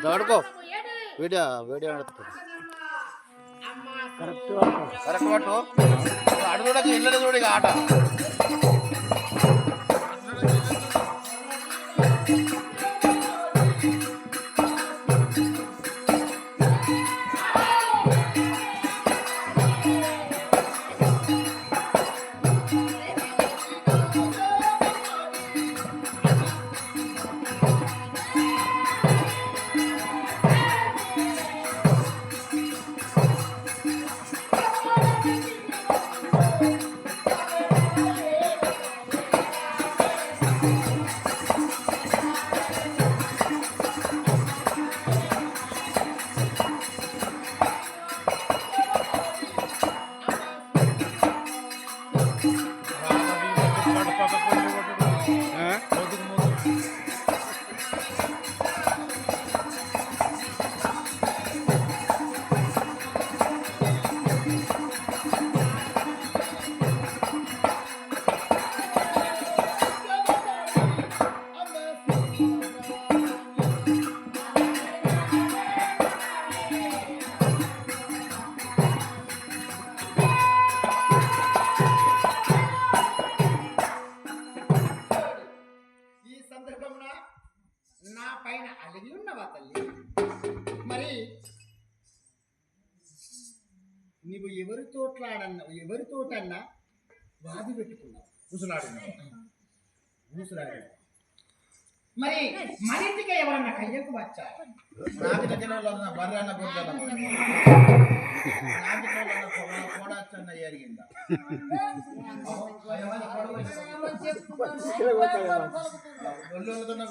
దొడకో video video correct పట్టు అడు చూడక ఇళ్ళ చూడు ఇక ఆట నా పైన అలిగి ఉన్నవా తల్లి? మరి నీవు ఎవరితోటన్నా వాది పెట్టుకున్నావు, ఊసులాడు. మరి మరింటిగా ఎవరన్నా కయ్యకు వచ్చా? నాకు దగ్గర బర్రె అన్న కోడచ్చన్న ఎరిగిందా?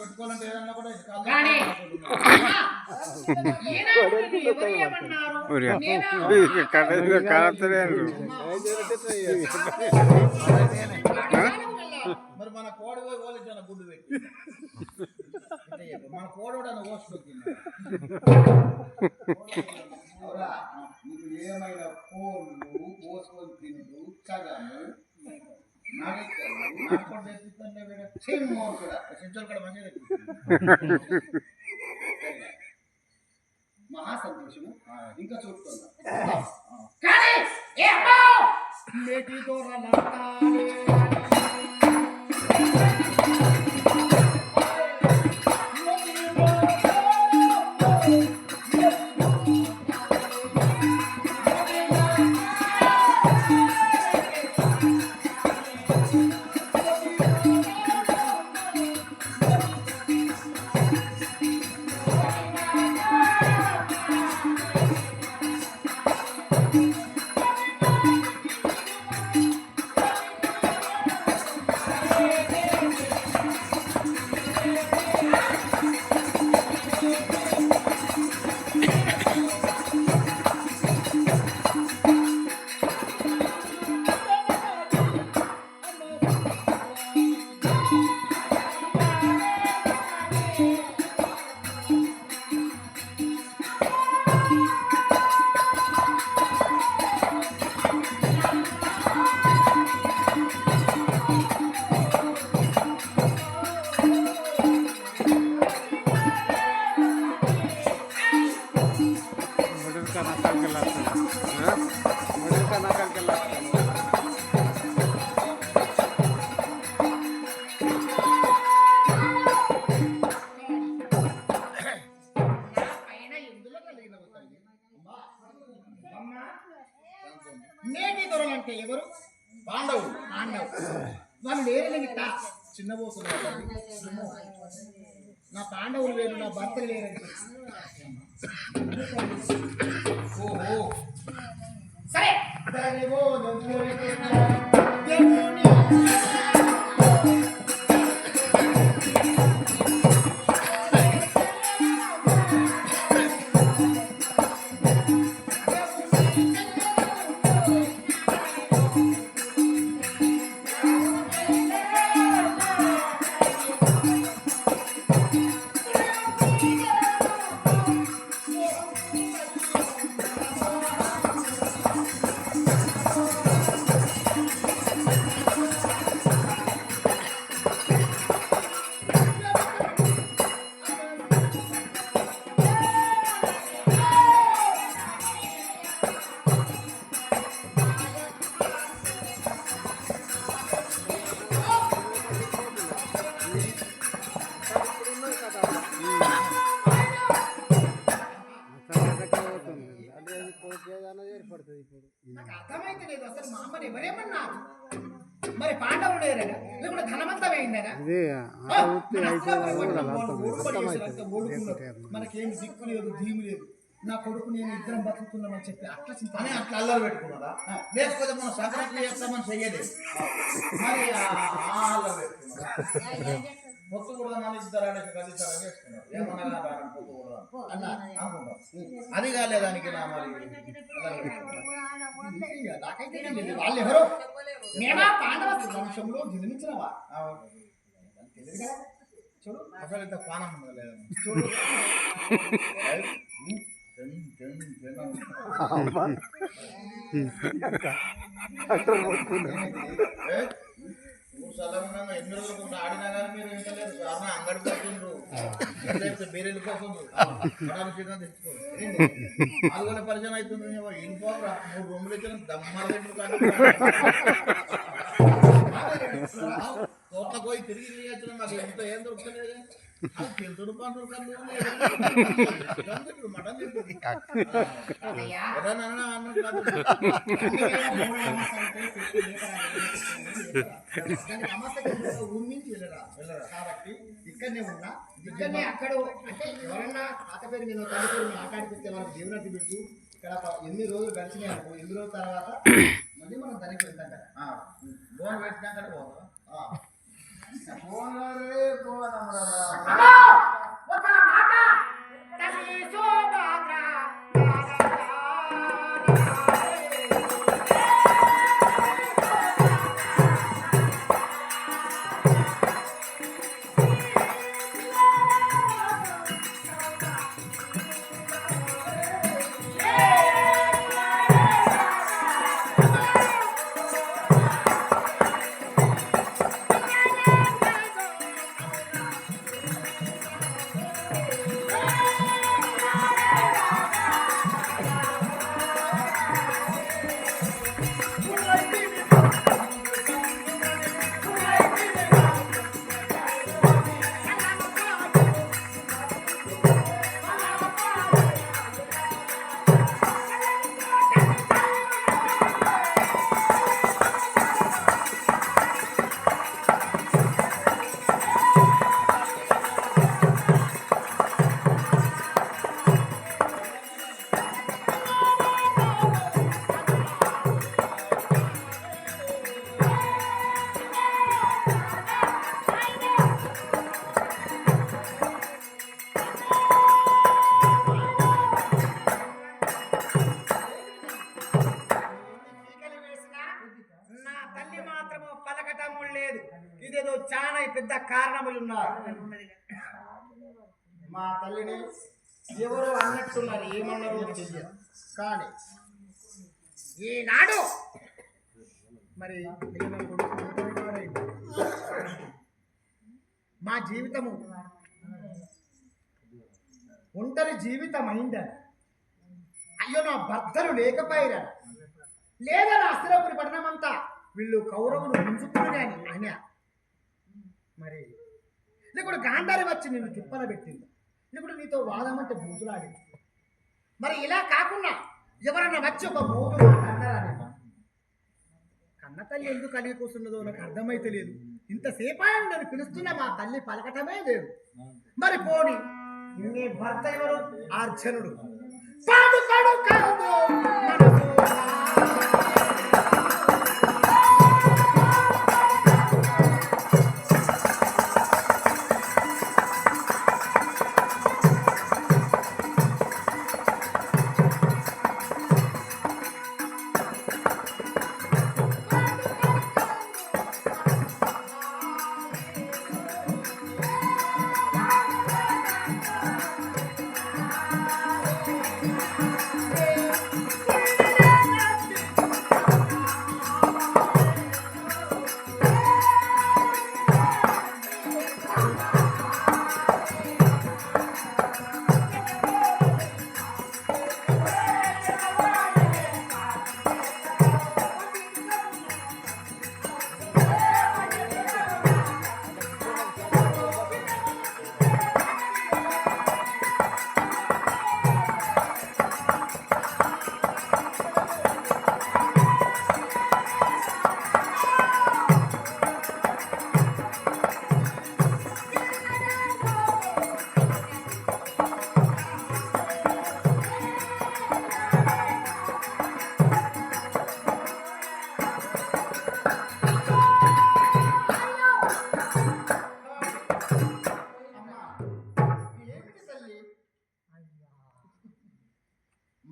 పెట్టుకోవాలంటే ఏదన్నా కూడా మరి మన కోడి పోయి పోలించాల గుడ్డు పెట్టి మన కోడోడు ఓసుకొచ్చింది. నీకు ఏమైనా కోళ్ళు పోసుకొని తింటూ సగము మహా సంతోషము. ఇంకా చూస్తున్నా నేటి దొరలు అంటే ఎవరు? పాండవులు. వాళ్ళు లేరని గిట్ట చిన్న పోతున్నారు. నా పాండవులు లేరు, నా భర్తలు లేరని. ఓహో సరే నాకు అర్థమైతే లేదు అసలు. మా అమ్మని ఎవరేమన్నారు? మరి పాండవులు లేరనా లేకుండా ధనమంతా వేయిందనా? మనకేం దిక్కు లేదు, ధీము లేదు. నా కొడుకు నేను ఇద్దరం బతుకుతున్నామని చెప్పి అట్లా చింతనే అట్లా అల్లరి పెట్టుకున్నారా? లేకపోతే మనం సంక్రాంతి చేస్తామని చెయ్యలేదు. మరి అల్లరి పెట్టుకున్నారా? పొత్తు కూడా మన ఇద్దరు కలిసారని వేసుకున్నారు. ఏమన్నా పొత్తు కూడా అన్న అనుకుంటాం. అది కాలేదానికి నా మరి వాళ్ళు ఎవరో మేమా పాండవ వంశంలో జన్మించినవా? చూడు అసలు ఇంత పానం లేదా? చూడు ఎన్ని రోజులు ఆడినా కానీ మీరు వింటలేరు. కారణం అంగడి పోతుండ్రు, బీరు వెళ్ళిపోతుండ్రు, తెచ్చుకోండి. నాలుగోళ్ళ పరిచయం అవుతుంది. వెళ్ళిపోరా 3 రూములు ఇచ్చిన దమ్మలు తోట పోయి తిరిగి వచ్చిన మాకు ఎంత ఏం దొరుకుతలేదు. అది తెలుతుడు పంటలు కళ్ళు మటన్ తింటుంది. కాబట్టి ఇక్కడనే ఉన్నా. ఇక్కడనే అక్కడ అంటే ఎవరన్నా తాత పేరు మీద తల్లి పేరు మీద ఆటాడిపిస్తే వాళ్ళకి జీవనటి పెట్టు. ఇక్కడ 8 రోజులు గడిచినాయి అనుకో. 8 రోజుల తర్వాత మళ్ళీ మనం దానికి వెళ్తాం కదా. లోన్ పెట్టినాక పోతాం. ఇదేదో చాలా పెద్ద కారణములు ఉన్నారు. మా తల్లిని ఎవరు అన్నట్టున్నారు, ఏమన్నారు తెలియదు. కానీ ఈనాడు మరి మా జీవితము ఒంటరి జీవితం అయిందని. అయ్యో నా భర్తలు లేకపోయిరా, లేదా నా అస్థిరపురి పట్టణమంతా వీళ్ళు కౌరవులు ముంచుకుని అని అనా. మరి లేకుండా గాంధారి వచ్చి నిన్ను తిప్పన పెట్టింది, లేకుండా నీతో వాదమంటే బూతులాడింది. మరి ఇలా కాకుండా ఎవరన్నా వచ్చి ఒక మూడు అన్నారా? కన్న తల్లి ఎందుకు అడిగి కూర్చున్నదో నాకు అర్థమైతే లేదు. ఇంతసేపు నేను పిలుస్తున్నా మా తల్లి పలకటమే లేదు. మరి పోని నీ భర్త ఎవరు? అర్జునుడు. పాడుకడు కాదు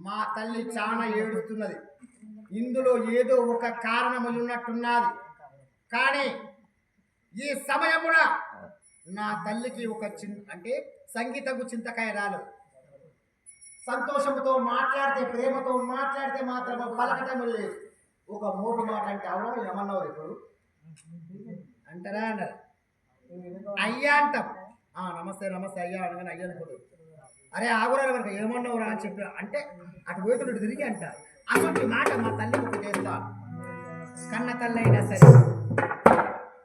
మా తల్లి చాలా ఏడుస్తున్నది. ఇందులో ఏదో ఒక కారణములున్నట్టున్నది. కానీ ఈ సమయమున నా తల్లికి ఒక అంటే సంగీతకు చింతకాయ రాలేదు. సంతోషంతో మాట్లాడితే, ప్రేమతో మాట్లాడితే మాత్రం పలకటం లేదు. ఒక మోటు మాట అంటే అవును ఏమన్నావు ఇప్పుడు అంటారా అన్నారు. అయ్యా అంటాం. నమస్తే నమస్తే అయ్యా అనగానే అయ్యా అనుకోదు. అరే ఆగురారు వరకు ఏమన్నావురా అని చెప్పి అంటే అటు పోతుడు తిరిగి అంటారు. అసలు మాట మా తల్లి చేస్తా. కన్న తల్లి అయినా సరే,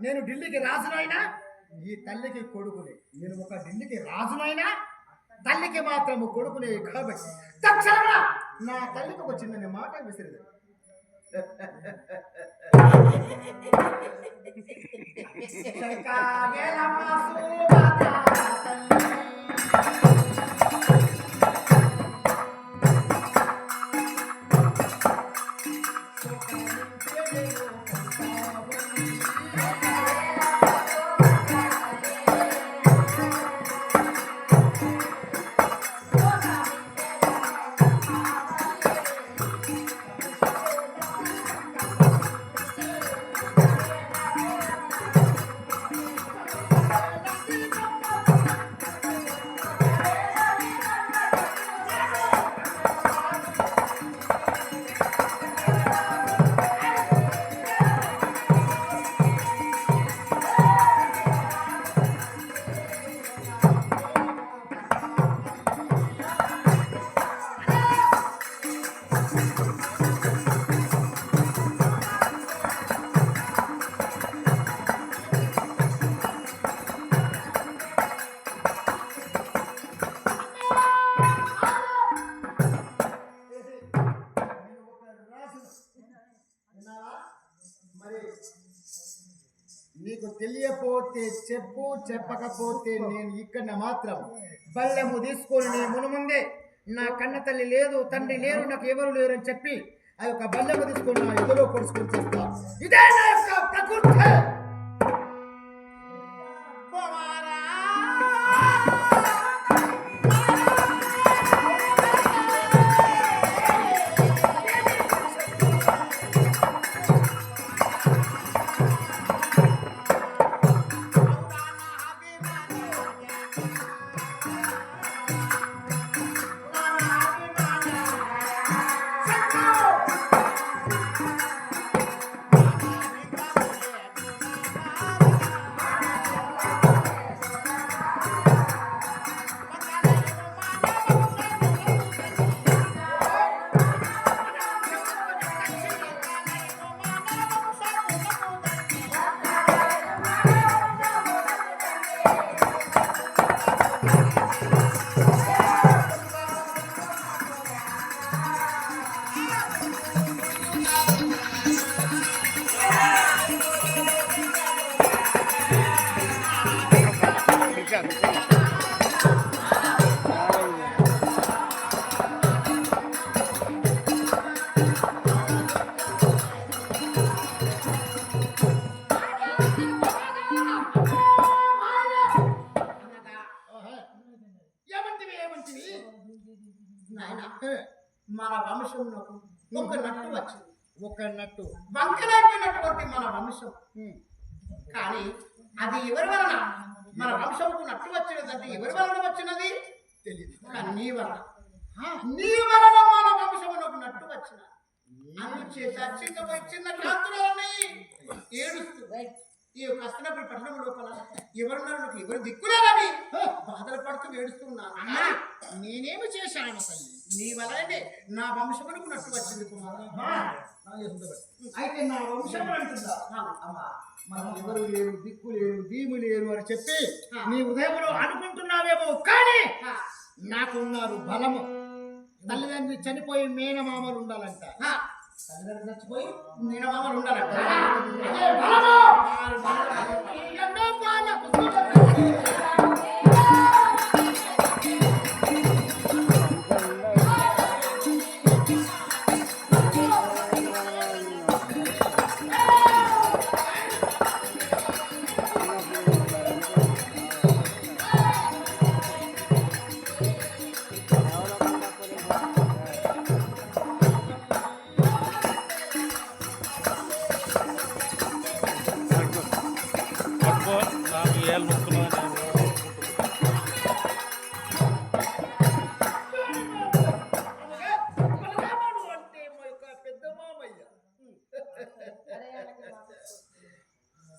నేను ఢిల్లీకి రాజునైనా ఈ తల్లికి కొడుకునే. నేను ఒక ఢిల్లీకి రాజునైనా తల్లికి మాత్రము కొడుకునే. కాబట్టి తక్షణంగా నా తల్లికి ఒక చిన్న మాట విసిరిది. నీకు తెలియపోతే చెప్పు, చెప్పకపోతే నేను ఇక్కడ మాత్రం బల్లెము తీసుకొని నీ మునుముందే నా కన్న తల్లి లేదు, తండ్రి లేరు, నాకు ఎవరు లేరు అని చెప్పి ఆ యొక్క బల్లెము తీసుకొని నా ఎదులో పొడుచుకొని చేస్తా. ఇదే నా యొక్క ప్రకృతి. నాయన మన వంశంలో ఒక నట్టు వచ్చింది. ఒక నట్టు వంకనైపోయినటువంటి మన వంశం. కానీ అది ఎవరి వలన మన వంశంకు నట్టు వచ్చినది? ఎవరి వలన వచ్చినది తెలియదు. కానీ నీ వలన మన వంశమునకు నట్టు వచ్చిన అందుచేత చిన్న కాంతులని ఏడుస్తూ ఈ కష్టనప్పుడు పట్టణం లోపల ఎవరున్నారు, నాకు ఎవరు దిక్కులేదని బాధలు పడుతూ ఏడుస్తున్నాను. అమ్మా నేనేమి చేశాను తల్లి? నీ వలనే నా వంశమునకు నట్టు వచ్చింది కుమార్. అయితే నా వంశం అంటుందా? అమ్మా మనం ఎవరు లేరు, దిక్కు లేరు, దీము లేరు అని చెప్పి నీ ఉదయంలో అనుకుంటున్నావేమో, కానీ నాకున్నారు బలము. తల్లిదండ్రులు చనిపోయి మేనమామలు ఉండాలంట. తల్లిదండ్రులు చచ్చిపోయి మేనమామలు ఉండాలంట.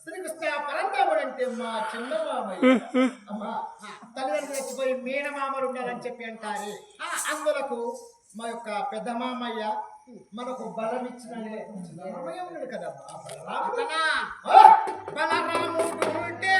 శ్రీకృష్ణ పరంధాముడు అంటే మా చిన్న మామయ్య. అమ్మా తల్లిదండ్రులు చచ్చిపోయి మేనమామలు ఉండాలని చెప్పి అంటారు. అందులకు మా యొక్క పెద్ద మామయ్య మనకు బలం ఇచ్చిన మామయ్య ఉన్నాడు కదమ్మా బలరాముడు ఉంటే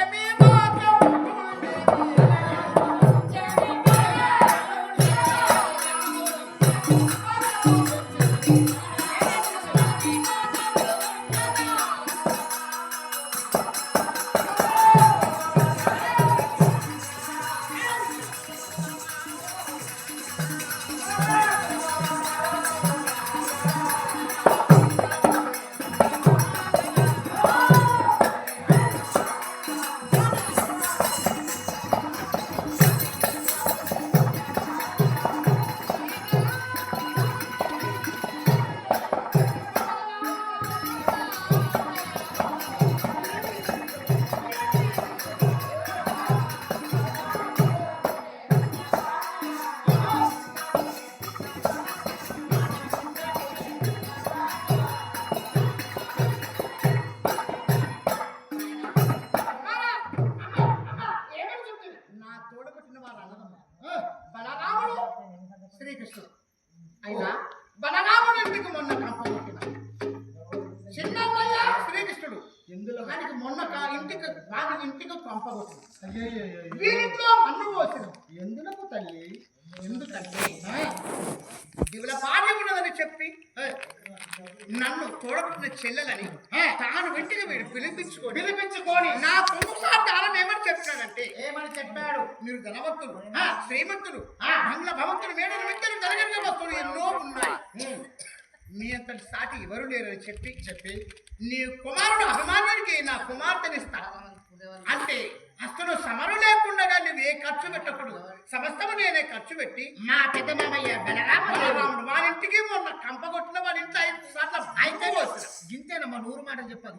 శ్రీకృష్ణుడు అయినా బలరాముడు ఇంటికి మొన్న కంపగొట్టిన చిన్నయ్య శ్రీకృష్ణుడు ఎందులో దానికి మొన్న ఇంటికి కంపగొట్టిన వీరితో మన్ను పోసిన ఎందుకు తల్లి? ఎందుకంటే దివుల భార్య ఉన్నదని చెప్పి నన్ను తోడబుట్టిన చెల్లెలని తాను ఇంటికి పిలిపించుకొని నా సంసారం ఏమని చెప్పాడంటే, ఏమని చెప్పాడు? మీరు ధనవంతులు, శ్రీమంతులు, మంగళ భవంతులు, మేడలు విద్యలు జరగని వస్తువులు ఎన్నో ఉన్నాయి, మీ అంతటి సాటి ఎవరు లేరని చెప్పి నీ కుమారుడు అభిమానానికి నా కుమార్తెనిస్తా అంటే అసలు సమరు లేకుండా నువ్వు ఏ ఖర్చు పెట్టకూడదు, సమస్తము నేనే ఖర్చు పెట్టి మా పెద్ద మామయ్య బలరాముడు వారింటికి మొన్న కంపగొట్టిన వారి ఇంట్లో 5 సార్లు అయితే గింతేనమ్మా 100 మాటలు చెప్పదు.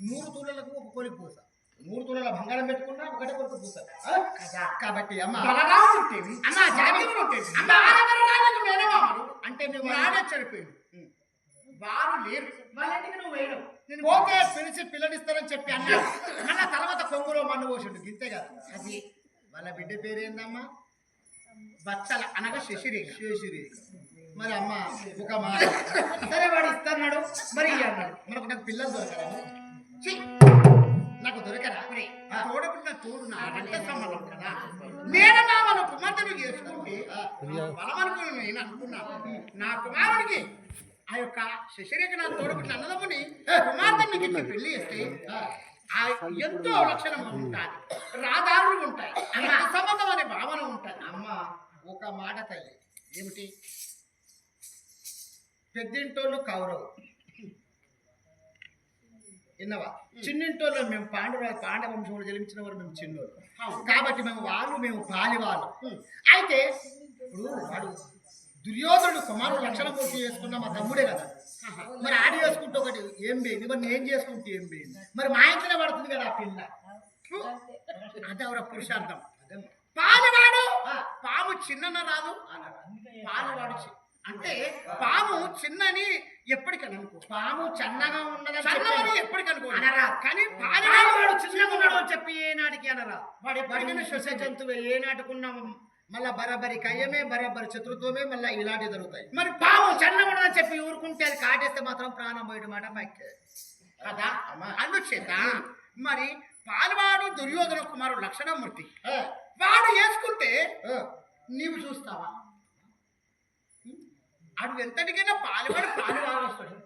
100 తూలలకు ఒక కొలికి పూస, 100 తూలల బంగారం పెట్టుకున్నా ఒకటే కొలికి పూస. కాబట్టి అమ్మ బలరాముడు ఉంటేవి, అమ్మ జాగ్రత్తలు ఉంటేవి, మేనమామడు అంటే నువ్వు ఆడే చనిపోయింది, వారు లేరు, వాళ్ళంటికి నువ్వు వేయడం నేను పోతే పిలిచి పిల్లనిస్తానని చెప్పి అన్నా. మళ్ళా తర్వాత కొంగులో మన్ను పోసిండు, గింతే కదా. అది వాళ్ళ బిడ్డ పేరేందమ్మా? బచ్చల అనగా శశిరేఖ. మరి అమ్మ ఒక మాట, సరే వాడు ఇస్తాడు మరి అన్నాడు, నాకు పిల్లలు దొరకరా? నాకు దొరకరా? తోడబుట్టిన తోడు నా రక్త సంబంధం కదా, నేను నా మన కుమార్తెను చేసుకుంటే బలమనుకుని నేను అనుకున్నాను. నా కుమారుడికి ఆ యొక్క శశిరేఖ నా తోడబుట్టిన అన్నదమ్ముని కుమార్తెని నీకు పెళ్లి చేస్తే ఎంతో లక్షణం ఉంటాయి, రాధారులు ఉంటాయి, సంబంధం అనే భావన ఉంటుంది. అమ్మ ఒక మాట తల్లి, ఏమిటి? పెద్దింటోళ్ళు కౌరవు విన్నవా? చిన్నింటోళ్ళు మేము పాండవ వంశంలో జన్మించిన వారు మేము చిన్నోళ్ళు కాబట్టి మేము పాలి వాళ్ళు. అయితే ఇప్పుడు వాడు దుర్యోధనుడు కుమారుడు లక్షణమూర్తి చేసుకున్న మా తమ్ముడే కదా. మరి ఆడి చేసుకుంటే ఒకటి ఏం పోయింది, మరి నేను చేసుకుంటే ఏం పోయింది, మరి మా ఇంట్లోనే పడుతుంది కదా ఆ పిల్ల. అదే ఎవర పురుషార్థం. పాలువాడు పాము చిన్న రాదు, పాలువాడు అంటే పాము చిన్నని ఎప్పటికని అనుకో, పాము చిన్నగా ఉన్నదని ఎప్పటికనుకో అనరాదు. కానీ పాలువాడు చిన్నగా ఉన్నాడు అని చెప్పి ఏనాటికి అనరాదు. వాడు ఎప్పటికైనా శ్వస జంతువు ఏనాటికున్నా మళ్ళా బరాబరి కయ్యమే, బరాబరి శత్రుత్వమే, మళ్ళీ ఇలాంటివి జరుగుతాయి. మరి పాము చిన్నగా అని చెప్పి ఊరుకుంటే అది కాటేస్తే మాత్రం ప్రాణం పోయడం మాట కదా. అందుచేత మరి పాలువాడు దుర్యోధన కుమారుడు లక్షణమూర్తి వాడు వేసుకుంటే నీవు చూస్తావా? అడు ఎంతటికైనా పాలువాడు పాలువాడు వస్తాడు,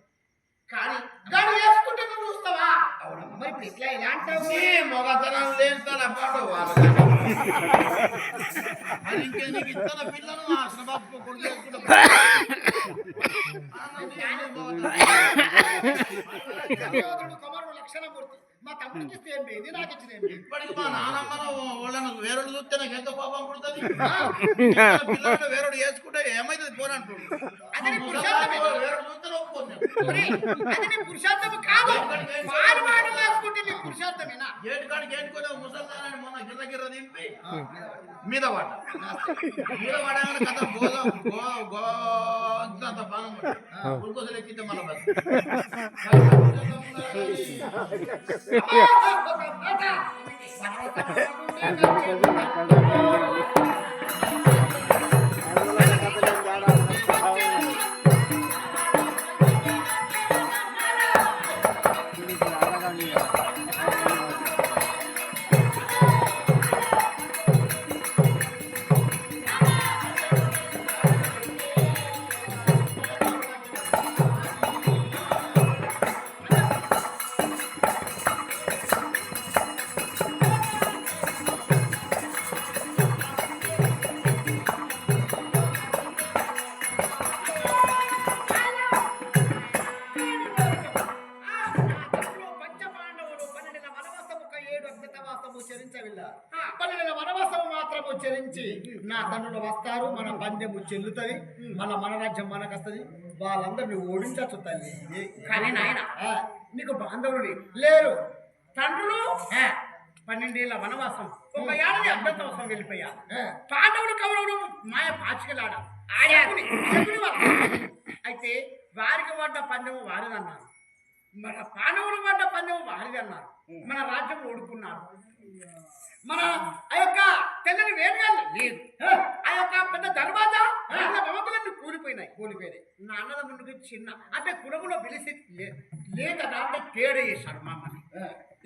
కానీ గాడు వేసుకుంటే నువ్వు చూస్తావా? అవునమ్మా. మరి ఇప్పుడు ఇట్లా ఎలా అంటావు? మొగతనం లేదు పాడు ఇంకెందుకు ఇతర పిల్లలు ఆశ్రబాబు కొడుకు కుమారుడు లక్షణమూర్తి మా తమ్ముడికి ఇస్తే ఏం లేదు, నాకు ఇచ్చిన ఏం లేదు. ఇప్పటికి మా నాన్నమ్మను వాళ్ళను వేరుడు చూస్తే నాకు ఎంత కోపం పుడుతుంది. పిల్లలు వేరుడు వేసుకుంటే ఏమైతుంది పోనంటుండు. అది పురుషార్థము కాదు, పాలువాడు వేసుకుంటే నీ పురుషార్థమేనా? గేటు కాడికి ఏడుకొని ముసల్దానని మొన్న గిర్ర గిర్ర దింపి మీద పడ్డ మీద పడగానే కథ గోంత బాణం ఉడుకోసలు ఎక్కితే మన బస్ చరించి నా తండ్రులు వస్తారు, మన పందెము చెల్లుతుంది, మన రాజ్యం మనకు వస్తుంది, వాళ్ళందరినీ ఓడించచ్చు తల్లి. కానీ నాయన నీకు బాంధవులు లేరు, తండ్రులు 12 ఏళ్ల వనవాసం, 1 ఏడాది అభ్యంతరవాసం వెళ్ళిపోయారు. పాండవులు కౌరవులు మాయ పాచికలాడ అయితే వారికి పడ్డ పందెము వారిదన్నారు, మన పాండవులు పడ్డ పందెము వారిది అన్నారు. మన రాజ్యం ఓడుకున్నారు. మన ఆ యొక్క తెల్లని వేరుగాలు లేదు, ఆ యొక్క పెద్ద దర్వాజా భవంతులన్నీ కూలిపోయినాయి. నా అన్నదమ్ముడికి చిన్న అంటే కులములో పిలిచి లేక దాంట్లో తేడా చేశాడు, మా అమ్మని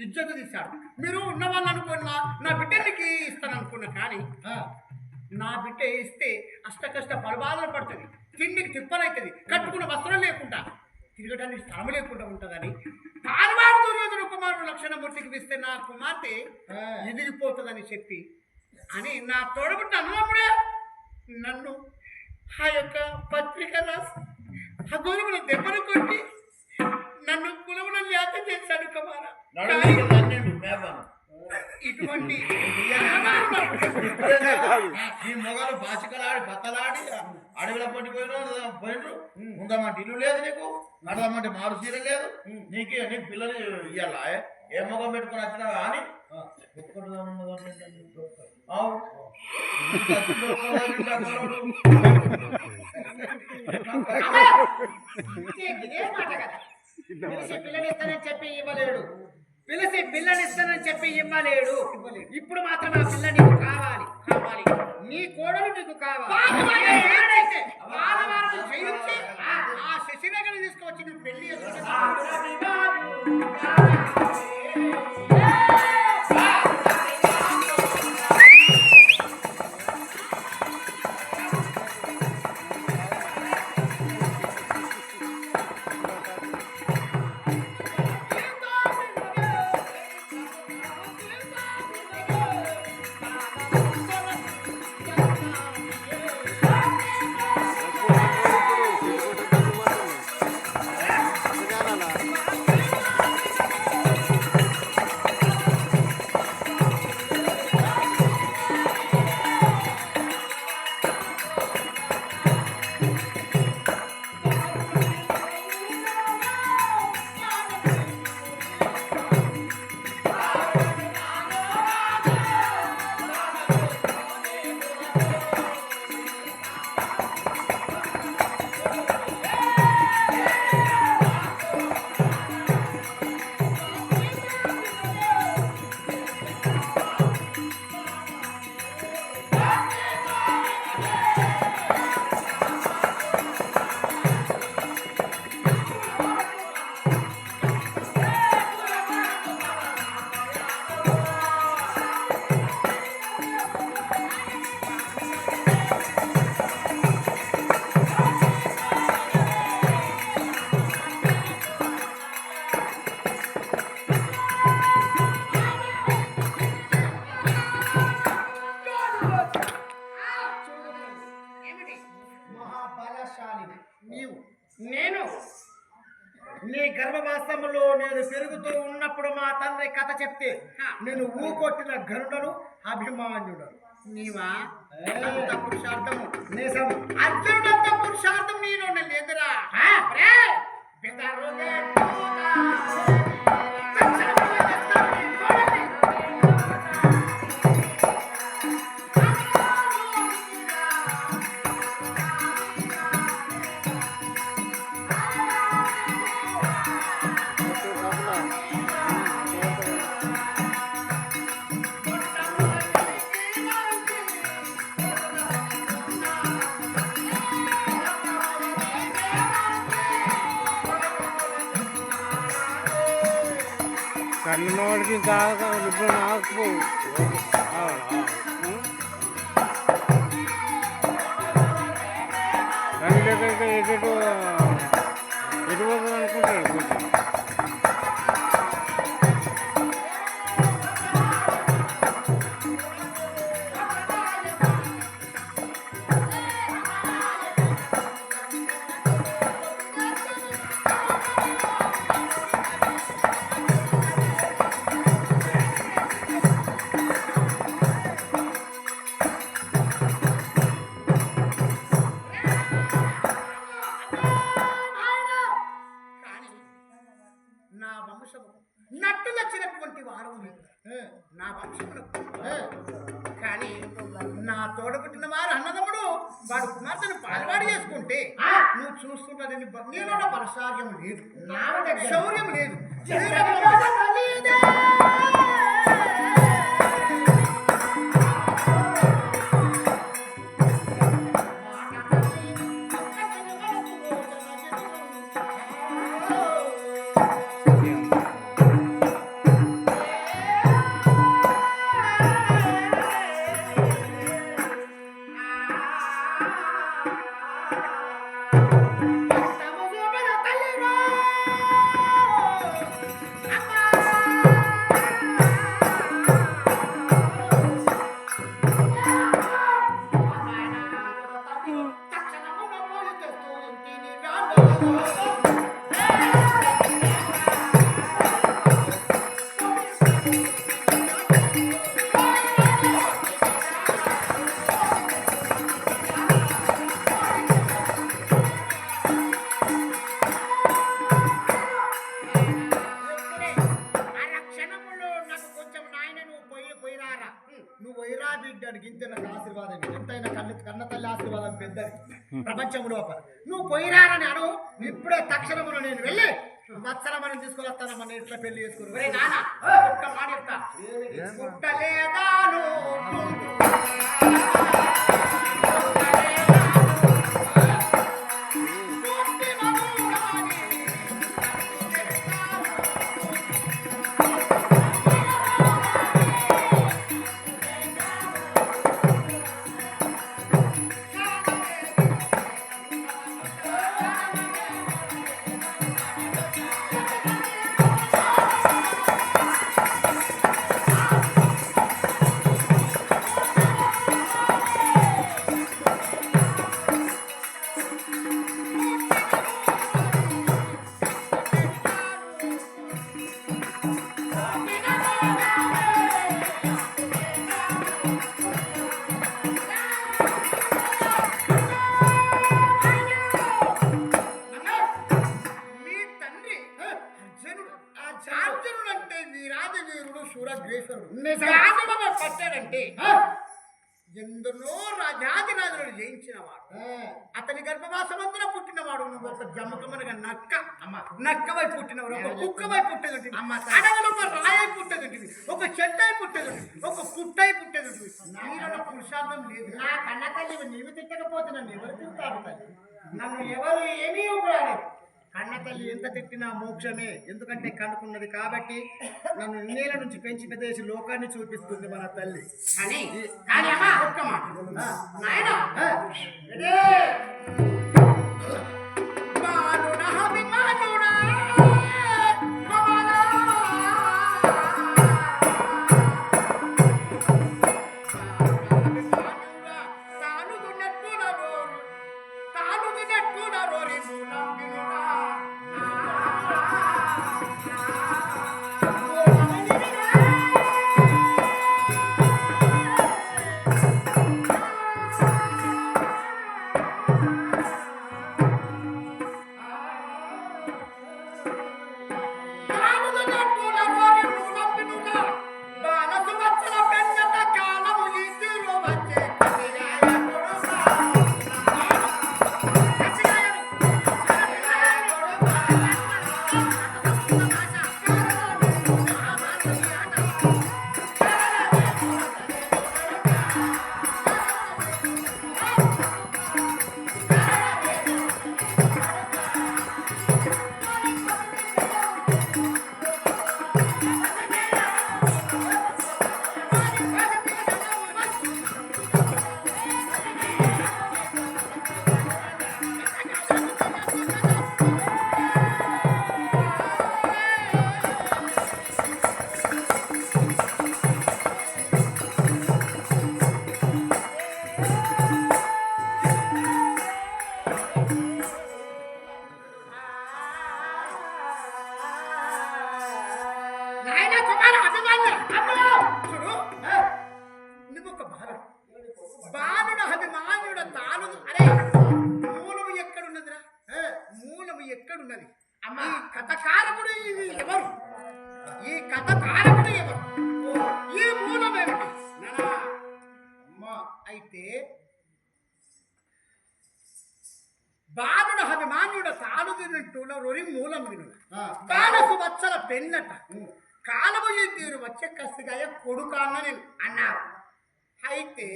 ఇజ్జతు తీశాడు. మీరు ఉన్నవాళ్ళు అనుకున్నా నా బిడ్డకి ఇస్తాను అనుకున్నా, కానీ నా బిడ్డ ఇస్తే అష్టకష్ట పరబాధలు పడుతుంది, తిండికి తిప్పలవుతుంది, కట్టుకున్న వస్త్రం లేకుండా తిరగడానికి స్థలం లేకుండా ఉంటుందని పాలువాడు దుర్యోధన కుమారుడు లక్షణమూర్తికి ఇస్తే నా కుమార్తె ఎదిరిపోతుందని చెప్పి అని నా తోడబుట్టిన అన్నప్పుడే నన్ను ఆ యొక్క పత్రిక రాసి ఆ గోధుమల దెబ్బలు కొట్టి నన్ను కులమున లేత చేశాడు కుమారా. ఇటువంటి ఈ మొగలు బాచికలాడి బత్తలాడి అడవిలో పోయినరు ఉందామంటే ఇల్లు లేదు, నీకు నడదామంటే మారు చీర లేదు, నీకు పిల్లలు ఇవ్వాలా? ఏ మొగం పెట్టుకుని వచ్చినావా అని పిల్లనిస్తానని చెప్పి ఇవ్వలేడు, పిలిచి పిల్లనిస్తానని చెప్పి ఇవ్వలేడు. ఇప్పుడు మాత్రం నా పిల్ల నీకు కావాలి, నీ కోడలు నీకు కావాలి. ఆ శశిరేఖని తీసుకువచ్చి నువ్వు పెళ్లి బలశాలిని నీవు నేను నీ గర్భవాసములో నేను పెరుగుతూ ఉన్నప్పుడు మా తండ్రి కథ చెప్తే నేను ఊకొట్టిన గరుడను అభిమాన్యుడను. నీవా అంత పురుషార్థము నిజం. అర్జునుడంత పురుషార్థం నీలో లేదురా. కన్నోడికి ఇంకా ఇప్పుడు నాకు ఎటు పోతుంది అనుకుంటాడు కొంచెం. నా వంశము నట్టు వచ్చినటువంటి వారు నా వంశములు. కానీ నా తోడబుట్టిన వారు అన్నదమ్ముడు వాడు కుమార్తెను పాల్వాడు చేసుకుంటే నువ్వు చూస్తున్నది నీలో బలసార్యం లేదు, శౌర్యం లేదు. నువ్వు వైరా బిడ్డని గింతే నాకు ఆశీర్వాదం. ఎంతైనా కన్న తల్లి ఆశీర్వాదం పెద్దది ప్రపంచం లోపల. నువ్వు పోయిరారని అను. ఇప్పుడే తక్షణమును నేను వెళ్ళి వత్సరం మనం తీసుకుని వస్తాను. మన ఇంట్లో పెళ్లి చేసుకుని నాన్న ఒక్క మాట చెప్తా. పుట్టలేదాను పట్టాడంటే ఎందరో రాజాదిరాజులను జయించినవాడు. అతని గర్భవాసమంతా పుట్టినవాడు. నువ్వు ఒక జమ్మకమనగా నక్కవై పుట్టినవాడు, ఒక కుక్కవై పుట్టేది, అడవులు ఒక రాయి పుట్టేది, ఒక చెట్టై పుట్టేది, ఒక పుట్టై పుట్టేది. నీలో పురుషార్థం లేదు. నా కన్న తల్లి నీవు తిట్టకపోతే నన్ను ఎవరు తింటారు? తల్లి నన్ను ఎవరు ఏమీ ఉపయోగలేదు. కన్న తల్లి ఎంత తిట్టినా మోక్షమే. ఎందుకంటే కనుక్కున్నది కాబట్టి నన్ను నేల నుంచి పెంచి పెద్దేసి లోకాన్ని చూపిస్తుంది మన తల్లి. కానీ అమ్మా ఒక్క మాట నాయనా, తాను నెట్టున రోరి మూలం వినుడా. కానుల నెట్టున రోరి మూలం వినుడా. బాణసు వచ్చల పెన్నట కాలము ఈ తీరు వచ్చే కసిగాయ కొడుకా. నాయన కుమార అభిమాన్య అమ్మలో చూడు నువ్వు ఒక బాలుడు బాలుడు అభిమాన్యుడు తాను అరే మూలము ఎక్కడున్నదిరా మూలము ఎక్కడున్నది అమ్మ ఈ కథకారకుడు ఇది ఎవరు ఈ కథకారకుడు ఎవరు ఈ మూలం ఏమిటి అమ్మా అయితే బాలుడు అభిమాన్యుడు తాను తిన్నట్టులో రొరి మూలం విను బాలకు వచ్చల పెన్నట కాలము ఈ తీరు వచ్చే కసిగాయ కొడుకు అన్న నేను అన్నావు అయితే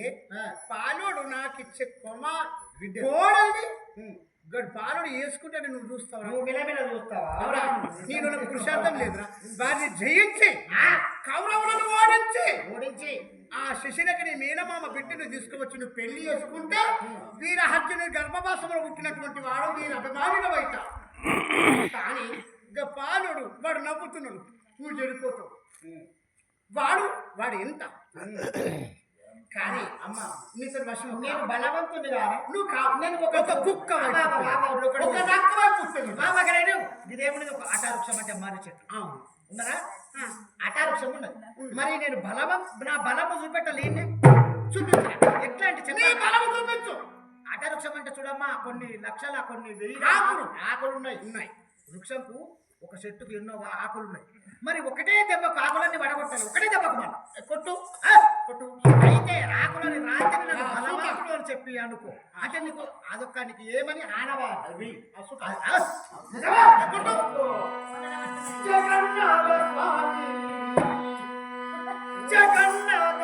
పాలోడు నాకు ఇచ్చే కొమ్మ గోడల్ని పాలోడు వేసుకుంటే నువ్వు చూస్తావు నువ్వు మిలమిల చూస్తావా నేను పురుషార్థం లేదురా వారిని జయించి కౌరవులను ఓడించి ఆ శశినకి నీ మీనమామ బిడ్డను తీసుకువచ్చి నువ్వు పెళ్లి చేసుకుంటే వీరహర్జుని గర్భవాసంలో పుట్టినటువంటి వాడు వీరి అభిమానుడవైతా కానీ ఇక పాలుడు వాడు నవ్వుతున్నాడు నువ్వు చెడిపోతావు వాడు ఎంత కానీ అమ్మ నీతో వశం నేను బలవంతుని కాదు నువ్వు కాదు నేను ఒక కుక్క ఇదేమున్నది ఒక అటావృక్షం అంటే మారి చెట్టు ఉన్నదా అటావృక్షం ఉన్నది మరి నేను నా బలము చూపెట్టలేని చూపించా ఎట్లాంటి చెట్టు బలము చూపించు అటావృక్షం అంటే చూడమ్మా కొన్ని లక్షల కొన్ని వెయ్యి ఆకులు ఉన్నాయి వృక్షంకు ఒక చెట్టుకు ఎన్నో ఆకులు ఉన్నాయి మరి ఒకటే దెబ్బకు ఆకులన్నీ వడగొట్టాలి ఒకటే దెబ్బకు మనం కొట్టు అయితే ఆకులని రాత్రి బలవాకులు అని చెప్పి అనుకో అంటే నీకు అదొక్క నీకు ఏమని ఆనవాలి జగన్నాథ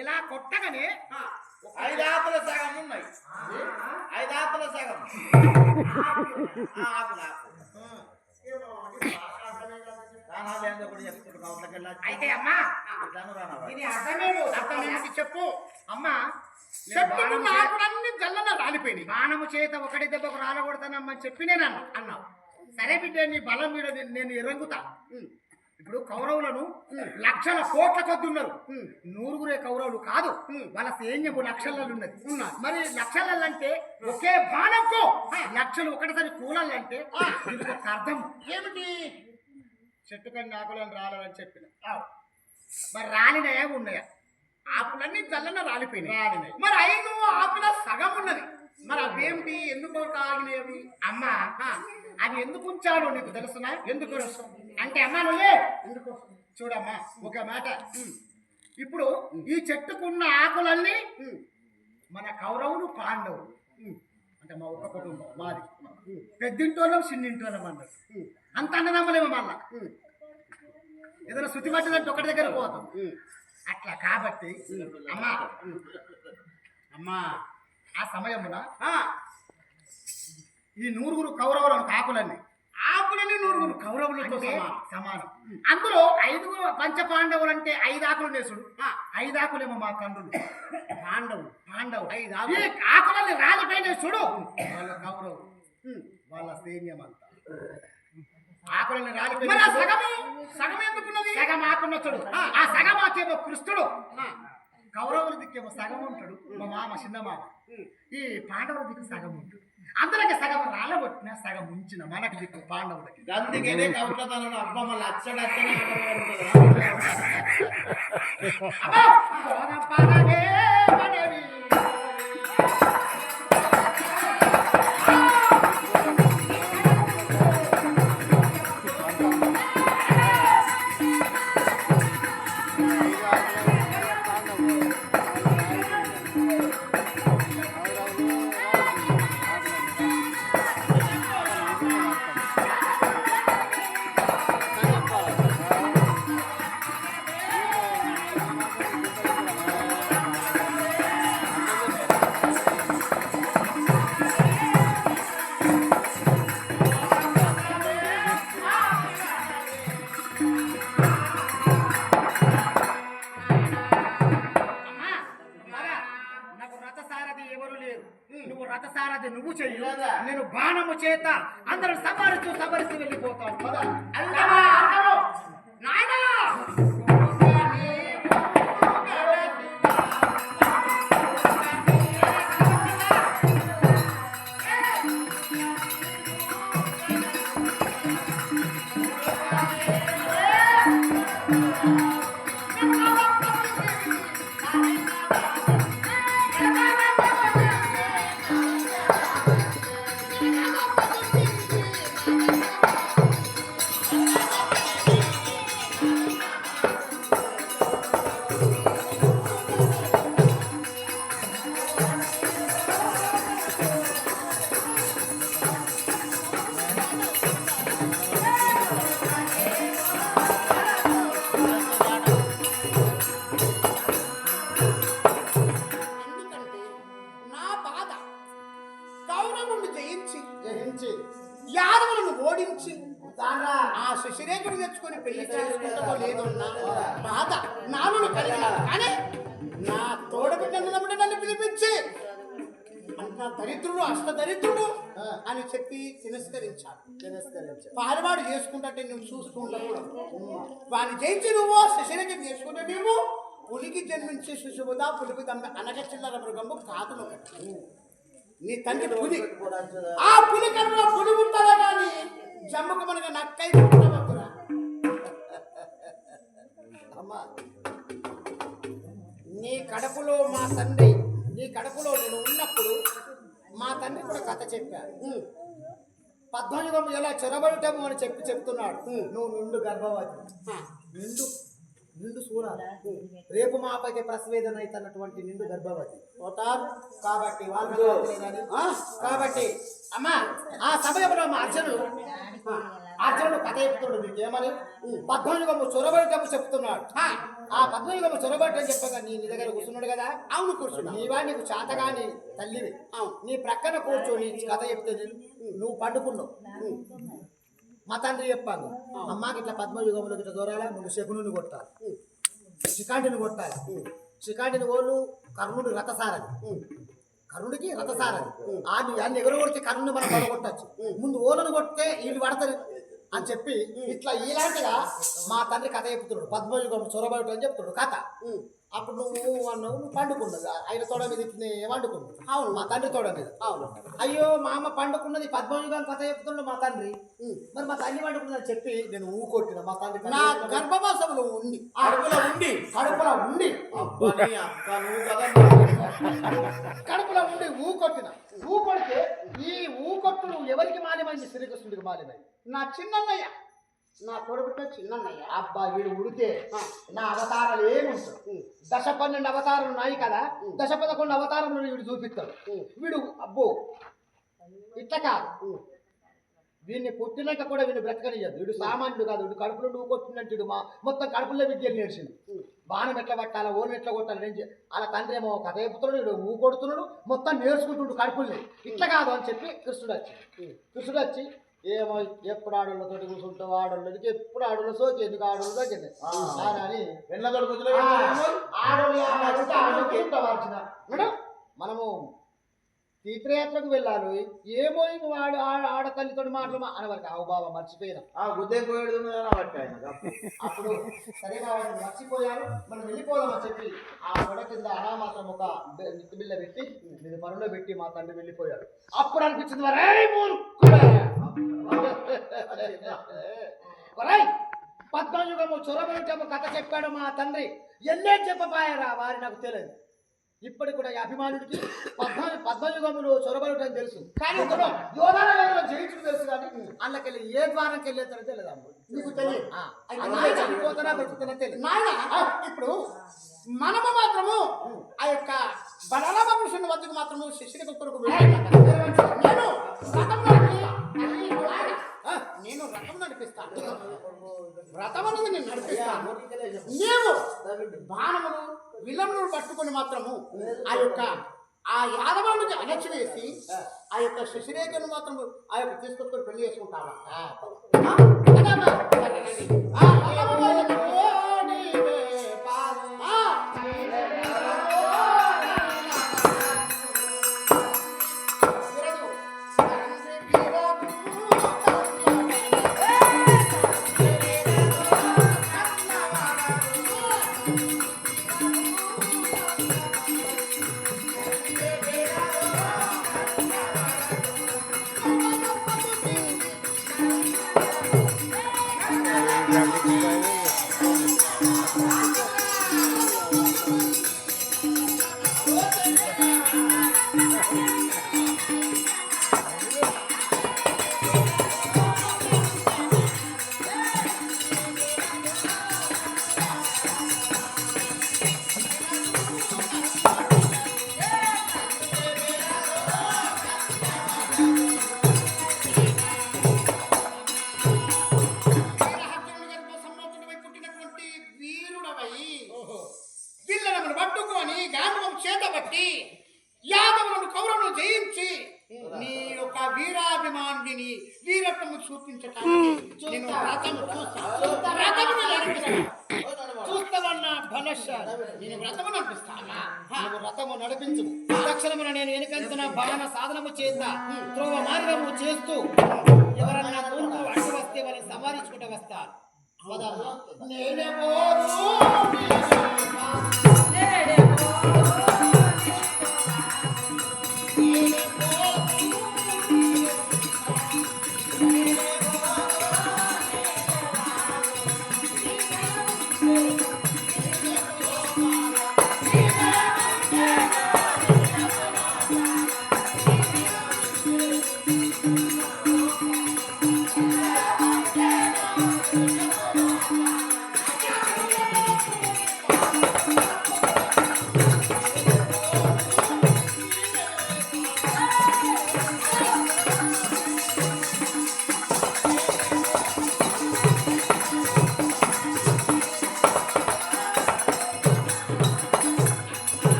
ఇలా కొట్టగానే 5 ఆకుల సగం ఉన్నాయి 5 ఆకుల సగం అయితే అమ్మా దీని అర్థమేమి చెప్పు అమ్మా చెట్టుకు ఆకులన్నీ జల్లన రాలిపోయినాయి బాణము చేత ఒకటి దెబ్బకు రాలగొడతానమ్మని చెప్పి నేను అన్నావు సరే బిడ్డ నీ బలం మీద నేను ఎరంగుతా ఇప్పుడు కౌరవులను లక్షల కోట్ల కొద్ది ఉన్నారు 100 కౌరవులు కాదు వాళ్ళ సైన్యము లక్షలలో ఉన్నది మరి లక్షలంటే ఒకే బాణంకు లక్షలు ఒకటిసారి కూలాలంటే ఇది ఒక అర్థం ఏమిటి చెట్టు కన్నా ఆకులను రాలని చెప్పిన మరి రాలినయా ఉన్నాయా ఆకులన్నీ జల్లన రాలిపోయినాయి మరి 5 ఆకుల సగం ఉన్నది మరి అవేమిటి ఎందుకు ఆగినాయి అవి అమ్మా అది ఎందుకు ఉంచాడో నీకు తెలుసునా? ఎందుకు తెలుసు అంటే అమ్మా నువ్వే ఎందుకు చూడమ్మా ఒక మాట. ఇప్పుడు ఈ చెట్టుకున్న ఆకులన్నీ మన కౌరవులు పాండవులు అంటే మా ఒక్క కుటుంబం మాది. పెద్దింటోళ్ళం చిన్నింటోళ్ళం అన్నారు. అంత అన్నదమ్మలేమో మళ్ళా ఏదైనా శుద్ధి పట్టినట్టు ఒకటి దగ్గర పోతాం అట్లా. కాబట్టి అమ్మా అమ్మా ఆ సమయమున ఈ 9 కౌరవులను ఆకులన్నీ 9 కౌరవులతో సమానం. అందులో 5 పంచపాండవులు అంటే 5 ఆకులు నేసుడు. 5 ఆకులేమో మా తండ్రులు పాండవులు. 5 ఆకులు ఈ ఆకులన్నీ రాలిపోయిన చూడు వాళ్ళ కౌరవులు వాళ్ళ సైన్యం అంతా. ఆకులని రాలిపోయిన సగం ఎందుకున్నది? సగం ఆకున్న చూడు. ఆ సగం ఆకేమో కృష్ణుడు, కౌరవుల దిక్కేమో సగం ఉంటాడు మా మామ చిన్న మామ. ఈ పాండవుల దిక్కు సగం ఉంటాడు. అందులోకి సగం రాలబొట్టిన సగం ఉంచిన మనకి దిక్కు పాండవులకి. అందుకనే కౌటతనం అబ్బ మళ్ళీ అచ్చడచ్చనే నువ్వు చెయ్యి, నేను బాణము చేత అందరూ సబరిస్తూ వెళ్ళిపోతాను. యాదవులను ఓడించి ఆ శశిరేఖను తెచ్చుకొని పెళ్లి చేసుకుంటామో లేదో బాధ నాలో కలిగిన. కానీ నా తోడబిడ్డ నన్ను పిలిపించి అంత దరిద్రుడు అష్టదరిద్రుడు అని చెప్పి తిరస్కరించాడు. పాలవాడు చేసుకుంటే నువ్వు చూసుకుంటావు. వాడిని జయించి నువ్వు శశిరేఖ చేసుకుంటే నువ్వు పులికి జన్మించే శిశువుదా పులికి తమ్మ అనగ చిల్లర మృగంబు కాదు. నీ తండ్రి పులి, ఆ పులి కడుపులో పులి ఉంటుందా కానీ జమ్మకు మనకు నక్కై పుట్టవద్దురా. అమ్మా నీ కడుపులో మా తండ్రి, నీ కడుపులో నేను ఉన్నప్పుడు మా తండ్రి కూడా కథ చెప్పాడు. పద్మయుగం ఎలా చొరబడటము అని చెప్తున్నాడు. నువ్వు నిండు గర్భవతి, నిండు సూరాలు, రేపు మాపైతే ప్రసవేదన అవుతున్నటువంటి నిండు గర్భవతి పోతారు. కాబట్టి వాళ్ళు కాబట్టి అమ్మా ఆ సమయంలో మా అర్జునుడు కథ చెప్తున్నాడు. మీకు ఏమని పద్మయుగము చొరబడటము చెప్తున్నాడు. ఆ పద్మయుగము చొరబడటం చెప్పగా నీ దగ్గర కూర్చున్నాడు కదా. అవును కూర్చున్నా. నీవా నీకు చేతగాని తల్లివి. నీ ప్రక్కన కూర్చొని కథ చెప్తే నువ్వు పండుకున్నావు. మా తండ్రి చెప్పాను అమ్మాకి ఇట్లా పద్మయుగంలో ఇట్లా దూరాలా, ముందు శకునుని కొట్టాలి, శిఖాండిని కొట్టాలి. శిఖాండిని ఓళ్ళు కర్ణుడు రథసారది, కర్ణుడికి రథసారది. అన్ని ఎగురు కొడితే కర్ణుని మనం పడగొట్టచ్చు. ముందు ఓలను కొడితే వీళ్ళు పడతారు అని చెప్పి ఇట్లా ఇలాంటిగా మా తండ్రి కథ చెప్తున్నాడు. పద్మయుగం చొరబడటం అని చెప్తున్నాడు కథ. అప్పుడు నువ్వు అన్నావు, నువ్వు పండుకున్నది ఆయన తోడ మీద వండుకున్నావు. అవును మా తండ్రి తోడ మీద. అవును అయ్యో మా అమ్మ పండుకున్నది పద్మయుగం కథ చెప్తున్నాడు మా తండ్రి. మరి మా తల్లి వండుకున్నదని చెప్పి నేను ఊకొట్టిన. మా తండ్రి నా గర్భవాసంలో ఉండి కడుపులో ఉండి ఊకొట్టిన. ఊ కొడితే ఈ ఊ కొట్టుడు ఎవరికి మాల్యమైంది? శ్రీకృష్ణుడికి మాల్యమైంది. నా చిన్నన్నయ్య, నా కొడుకుతో చిన్నన్నయ్య. అబ్బా వీడు ఉడితే నా అవతారాలు ఏముంటాయి? 12 అవతారాలు ఉన్నాయి కదా, 11 అవతారంలో వీడు చూపిస్తాడు. వీడు అబ్బో ఇట్లా కాదు, వీడిని పుట్టినాక కూడా వీడిని బ్రతకనియ్యదు. వీడు సామాన్యుడు కాదు, వీడు కడుపులో నువ్వు కొట్టినట్టు మొత్తం కడుపులో విద్యలు నేర్చింది. బాణం ఎట్లా పట్టాలా, ఓనం ఎట్లా కొట్టాలి నేను అలా తండ్రి ఏమో కథ చెప్తున్నాడు, వీడు ఊ కొడుతున్నాడు, మొత్తం నేర్చుకుంటున్నాడు కడుపుల్ని. ఇట్లా కాదు అని చెప్పి కృష్ణుడు వచ్చి ఏమో ఎప్పుడు ఆడోళ్ళతో కూర్చుంటావు, ఆడోళ్ళకి ఎప్పుడు ఆడోళ్ళ సోకి ఎందుకు ఆడోళ్ళు తగ్గింది అని ఆడోళ్ళు మనము తీర్థయాత్రకు వెళ్ళాలి. ఏమో వాడు ఆడతల్లితో మాటలు అనవరకు ఆవు బాబా మర్చిపోయినా గుద్దే పోయాడు అప్పుడు సరిగా వాడిని మర్చిపోయాను, మనం వెళ్ళిపోదామని చెప్పి ఆ గొడ కింద మాత్రం ఒక నిత్తి బిల్ల పెట్టి నేను పనులో పెట్టి మా తండ్రి వెళ్ళిపోయాడు. అప్పుడు అనిపించింది పద్మయుగము చొరబెట్టము కథ చెప్పాడు మా తండ్రి. ఎన్నే చెప్పపాయరా వారి నాకు తెలియదు. ఇప్పటికి కూడా ఈ అభిమానుడికి పద్మయుగములు చొరబడటం తెలుసు, కానీ యోధాలలో జయించుడు తెలుసు. కానీ అందుకెళ్ళి ఏ ద్వారంకి వెళ్ళేస్తారో తెలియదు. నీకు తెలియదు చనిపోతున్నా బతుకుతున్నా తెలియదు. ఇప్పుడు మనము మాత్రము ఆ యొక్క బలరామ కృష్ణుని వద్దకు మాత్రము శిష్యుడి కొరకు నేను రథం నడిపిస్తాను. రథం అనేది నేను నడిపిస్తాను. నీవు బాణములు విల్లములు పట్టుకొని మాత్రము ఆ యాదవానికి అణచివేసి ఆ యొక్క శశిరేఖను మాత్రం ఆ యొక్క తీసుకొచ్చుకొని పెళ్లి చేసుకుంటావా? వీరత్వము చూపించటానికి నేను చూస్తావన్నా బలశాలి. నేను వ్రతము నడిపిస్తానా? వ్రతము నడిపించు. తక్షణమున నేను వెనుకంతున బాణ సాధనము చేత త్రోవ మార్గము చేస్తూ ఎవరన్నా తూర్పు అడ్డు వస్తే వాళ్ళని సంహరించుకుంటూ వస్తారు.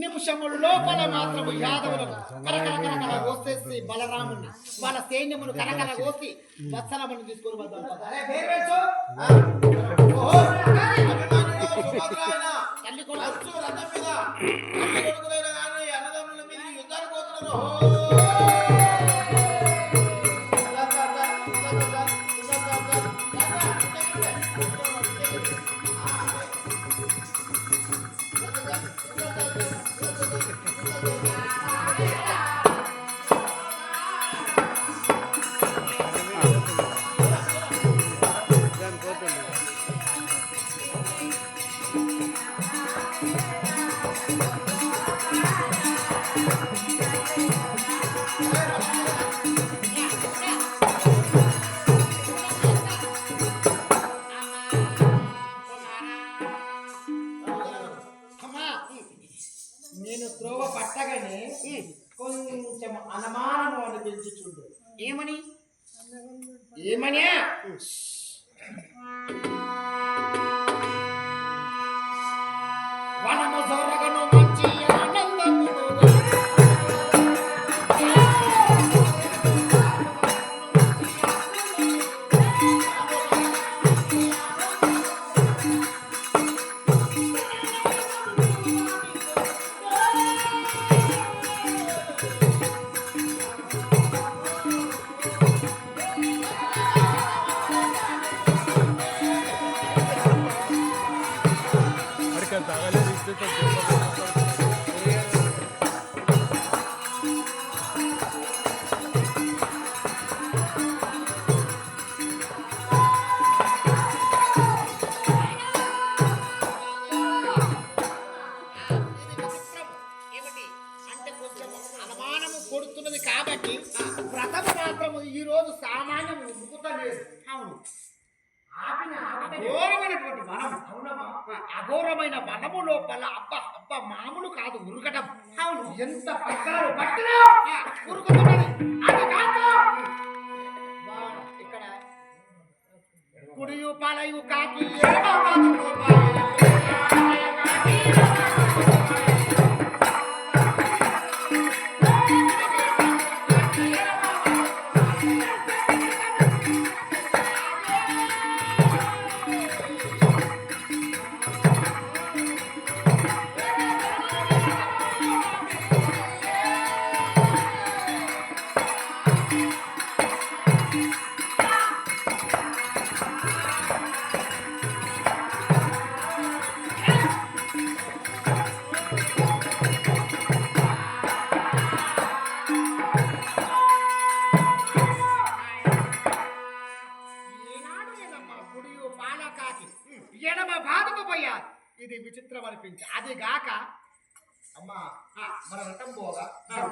నిమిషముల లోపల మాత్రము యాదవులను కరకర కోసేసి బలరాముని వాళ్ళ సైన్యమును కరకర కోసి వత్సలమును తీసుకొని వద్దాం. తల్లి కూడా అన్నదమ్ముల మీద యుద్ధాలు పోతున్నారు. అమ్మా నేను త్రోవ పట్టగానే కొంచెం అనుమానం అనిపించుచుండు. ఏమని ఏమని వనము జోరగను మంచి ఆనందమును కొడుతున్నది కాబట్టి వ్రతం మాత్రము ఈ రోజు సామాన్యం ఉరుకుతలేదు. అవును అఘోరమైనటువంటి వనం. అవునమ్మా అఘోరమైన వనము లోపల అబ్బ మామూలు కాదు ఉరకటం. అవును ఎంత పక్కన పట్టినా ఉరుకుతున్నది. అది కాదు ఇక్కడ కుడియు పాలయు కాకి ఎడమ భాగము పోయారు. ఇది విచిత్రం అనిపించి అది గాక అమ్మా మన రథం పోగా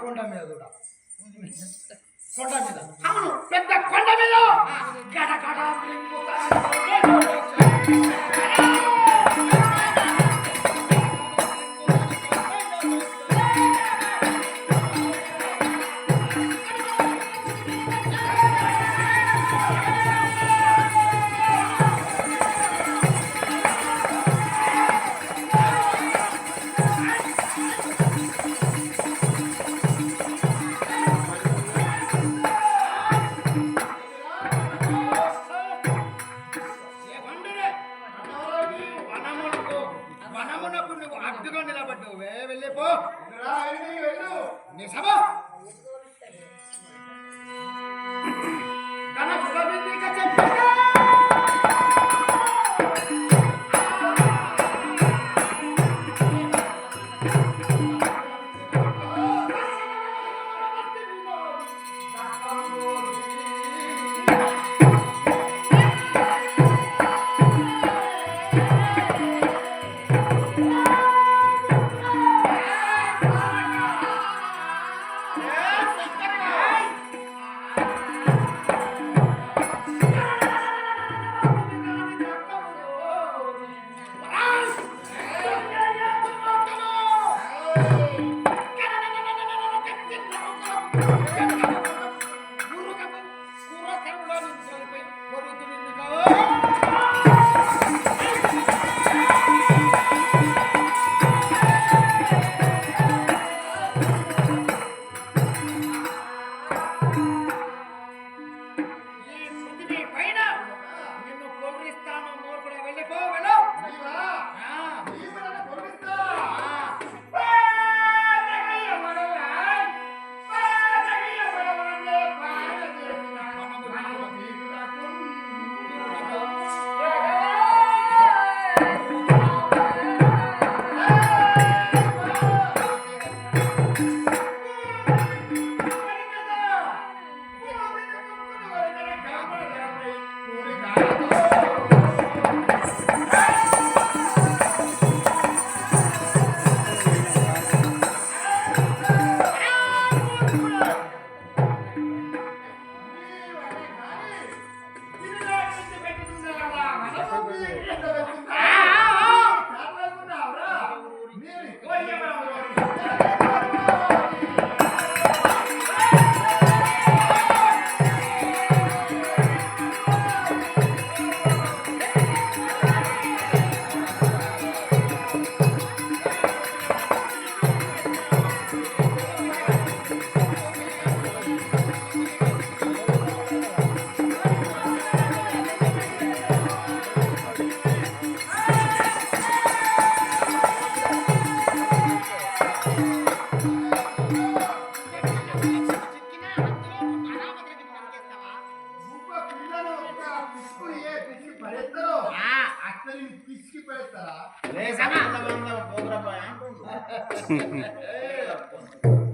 కొండ మీద కూడా కొండ మీద అవును పెద్ద కొండ మీద గడగడ వనమునకు నువ్వు అడ్డుగా నిలబడ్డావు. వెళ్ళిపో నిజమా తన సురభిందిక చెప్పు.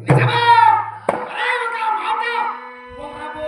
నిజమా? అరే ఒక మాట ఓ ప్రభు.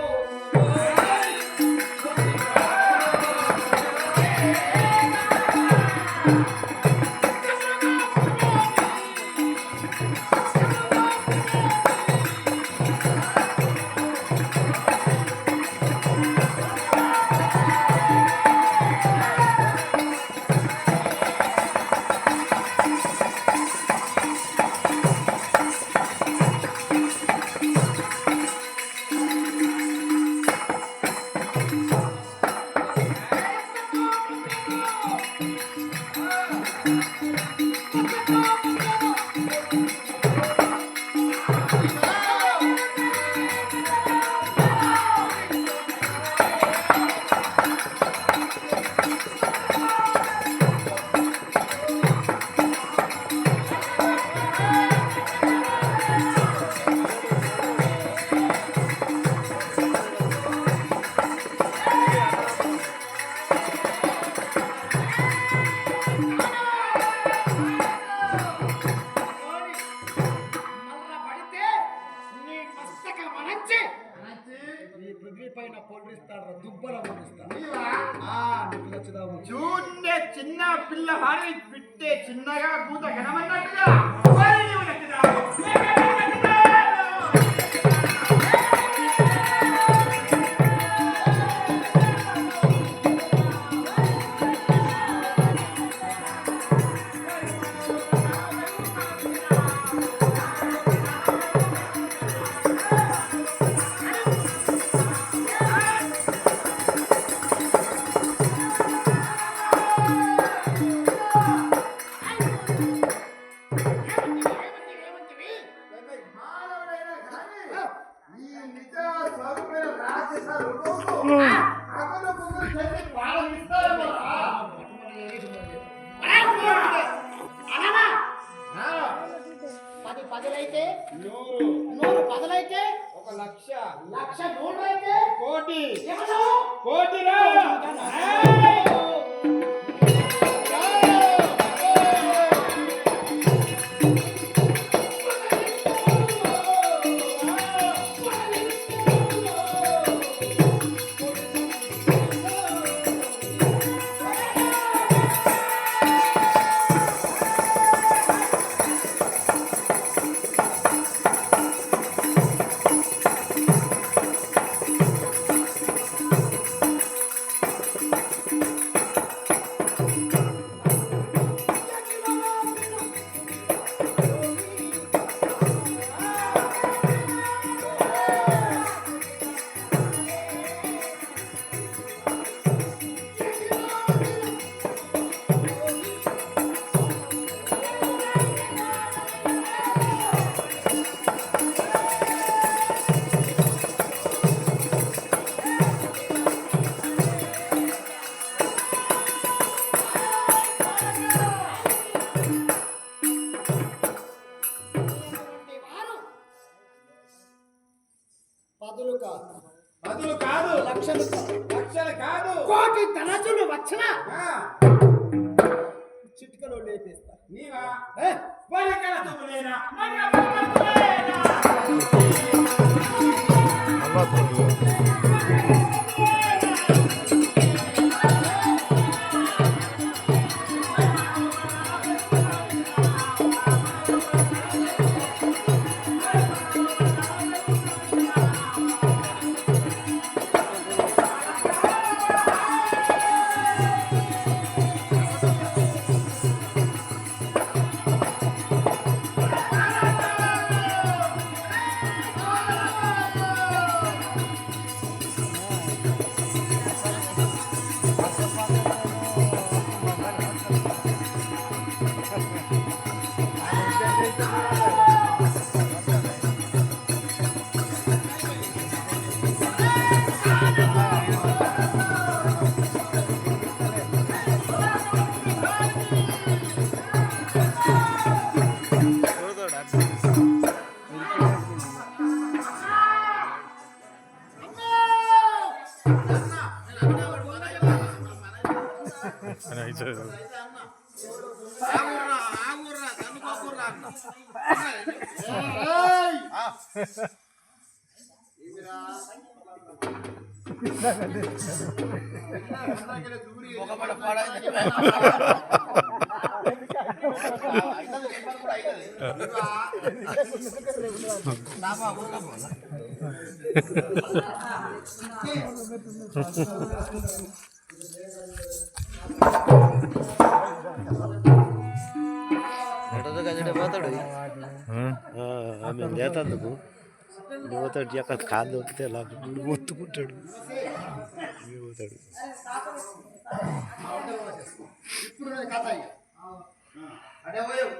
మళ్ళా పడితే నీ మస్తక మనంచి నీ పృథ్వీ పైన పొడిస్తాడు, దుబ్బల పొడిస్తాడు. నీకు నచ్చుదాము. చూడే చిన్న పిల్ల వాడి పిట్టే చిన్నగా కూత కనమన్నట్టుగా మరి నీవు నచ్చుతావు. పది పదులైతే నూరు 100 పదులైతే 1,00,000 లక్ష నూరు అయితే కోటి ఎవరు? కోటిరా పదులు కాదు, పదులు కాదు, లక్షలు కాదు, లక్షలు కాదు, కోటి ధనజులు వచ్చిన ఆ, చిటికలో లేపేస్తా. నీవా ఏ? వరకల తుమ్ములేనా వరకల తుమ్ములేనా రైట్ ఆగుర్రా ఆగుర్రా కనుకోకుర్రా అన్న ఒకపడ పాడైంది. నామా ఊరుకోపోనా? ఆమె లేతందుకు పోతాడు అక్కడ కాలు దొరికితే నాకు మొత్తుకుంటాడు పోతాడు. ఇప్పుడు కథ ఇక. అడే పోయావు.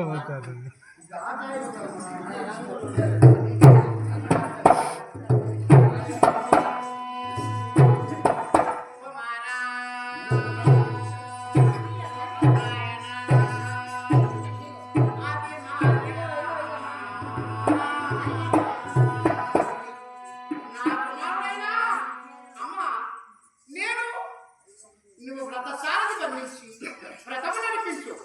పోతాడు.